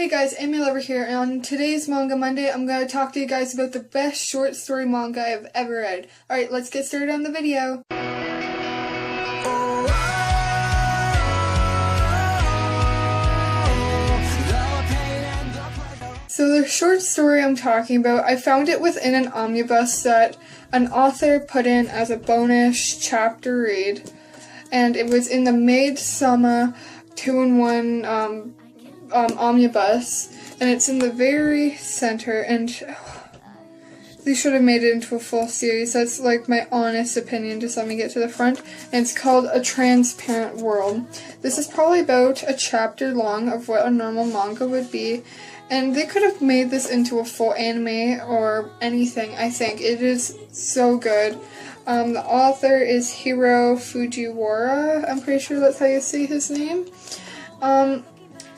Hey guys, Amy Lover here, and on today's Manga Monday, I'm going to talk to you guys about the best short story manga I've ever read. Alright, let's get started on the video. So the short story I'm talking about, I found it within an omnibus that an author put in as a bonus chapter read, and it was in the Maid Sama 2-in-1 omnibus, and it's in the very center, and they should have made it into a full series. That's like my honest opinion. Just let me get to the front. And it's called A Transparent World. This is probably about a chapter long of what a normal manga would be, and they could have made this into a full anime or anything. I think it is so good. The author is Hiro Fujiwara. I'm pretty sure that's how you say his name.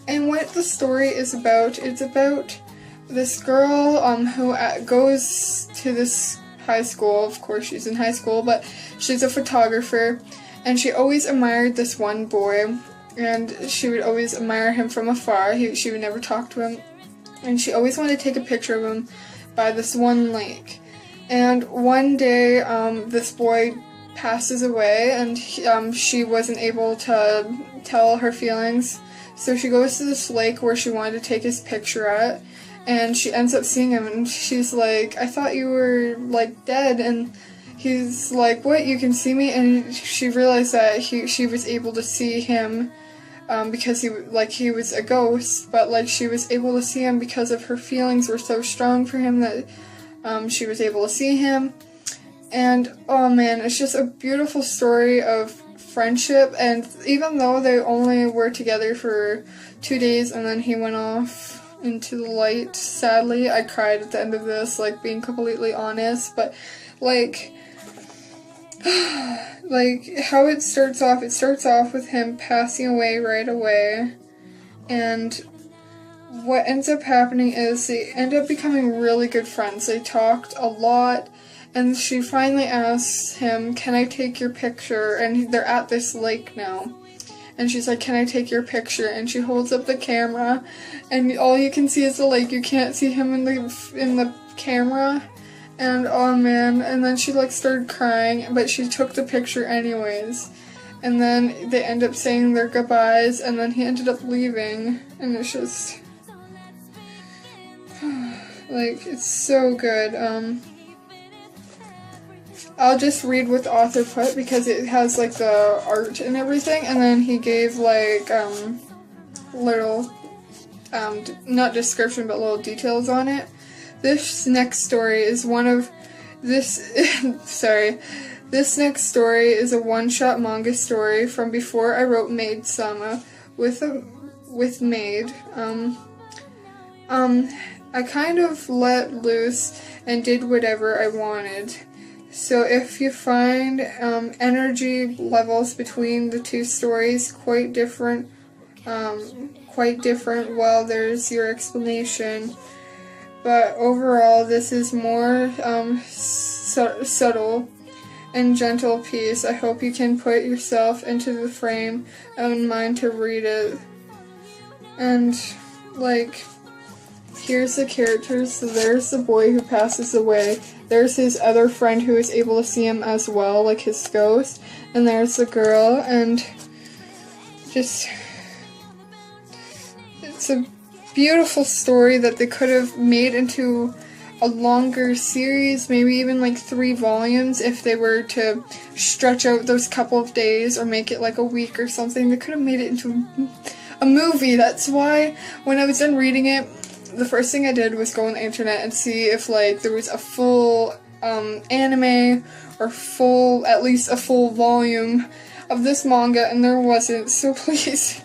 And what the story is about, it's about this girl who goes to this high school. Of course she's in high school, but she's a photographer, and she always admired this one boy, and she would always admire him from afar. She would never talk to him, and she always wanted to take a picture of him by this one lake. And one day this boy passes away, and she wasn't able to tell her feelings. So she goes to this lake where she wanted to take his picture at, and she ends up seeing him, and she's like, "I thought you were, like, dead," and he's like, "What, you can see me?" And she realized that she was able to see him, because he was a ghost, but, like, she was able to see him because of her feelings were so strong for him that, she was able to see him. And, oh man, it's just a beautiful story of friendship, and even though they only were together for 2 days and then he went off into the light, sadly, I cried at the end of this, like, being completely honest, but, like, how it starts off with him passing away right away, and what ends up happening is they end up becoming really good friends. They talked a lot. And she finally asks him, "Can I take your picture?" And they're at this lake now. And she's like, "Can I take your picture?" And she holds up the camera, and all you can see is the lake. You can't see him in the camera. And oh man, and then she like started crying, but she took the picture anyways. And then they end up saying their goodbyes, and then he ended up leaving. And it's just like, it's so good. I'll just read what the author put because it has like the art and everything, and then he gave like little not description but little details on it. This next story is this next story is a one-shot manga story from before I wrote Maid Sama with Maid. I kind of let loose and did whatever I wanted. So if you find energy levels between the two stories quite different, well, there's your explanation. But overall, this is more subtle and gentle piece. I hope you can put yourself into the frame of mind to read it. And, like, here's the characters. So there's the boy who passes away. There's his other friend who is able to see him as well, like his ghost. And there's the girl, and just, it's a beautiful story that they could have made into a longer series, maybe even like 3 volumes if they were to stretch out those couple of days or make it like a week or something. They could have made it into a movie. That's why when I was done reading it, the first thing I did was go on the internet and see if like there was a full anime or at least a full volume of this manga, and there wasn't. So please,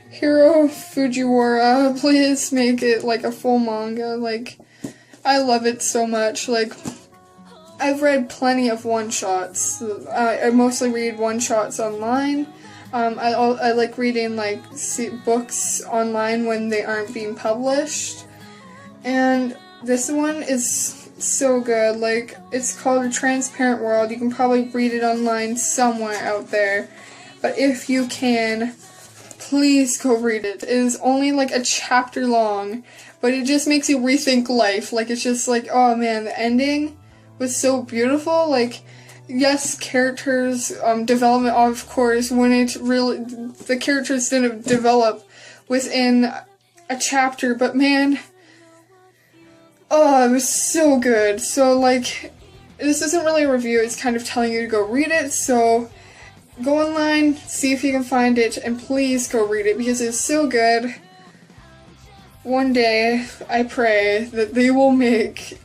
Hiro Fujiwara, please make it like a full manga. Like, I love it so much. Like, I've read plenty of one-shots. I mostly read one-shots online. I like reading like books online when they aren't being published. And this one is so good. Like, it's called A Transparent World. You can probably read it online somewhere out there. But if you can, please go read it. It is only like a chapter long, but it just makes you rethink life. Like, it's just like, oh man, the ending was so beautiful. Like, yes, characters, development, of course, when it really, the characters didn't develop within a chapter, but man, oh, it was so good. So, like, this isn't really a review, it's kind of telling you to go read it, so go online, see if you can find it, and please go read it, because it's so good. One day, I pray that they will make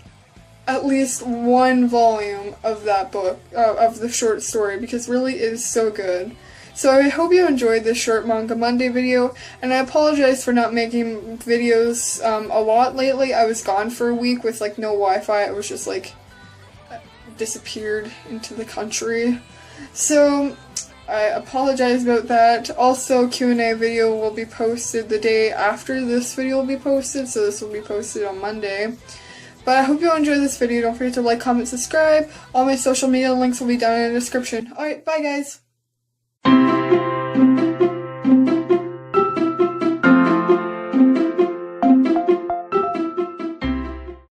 at least one volume of that book, of the short story, because really it is so good. So I hope you enjoyed this short Manga Monday video, and I apologize for not making videos a lot lately. I was gone for a week with like no Wi-Fi. I was just like disappeared into the country. So I apologize about that. Also, Q&A video will be posted the day after this video will be posted, so this will be posted on Monday. But I hope you all enjoyed this video. Don't forget to like, comment, subscribe. All my social media links will be down in the description. Alright, bye guys!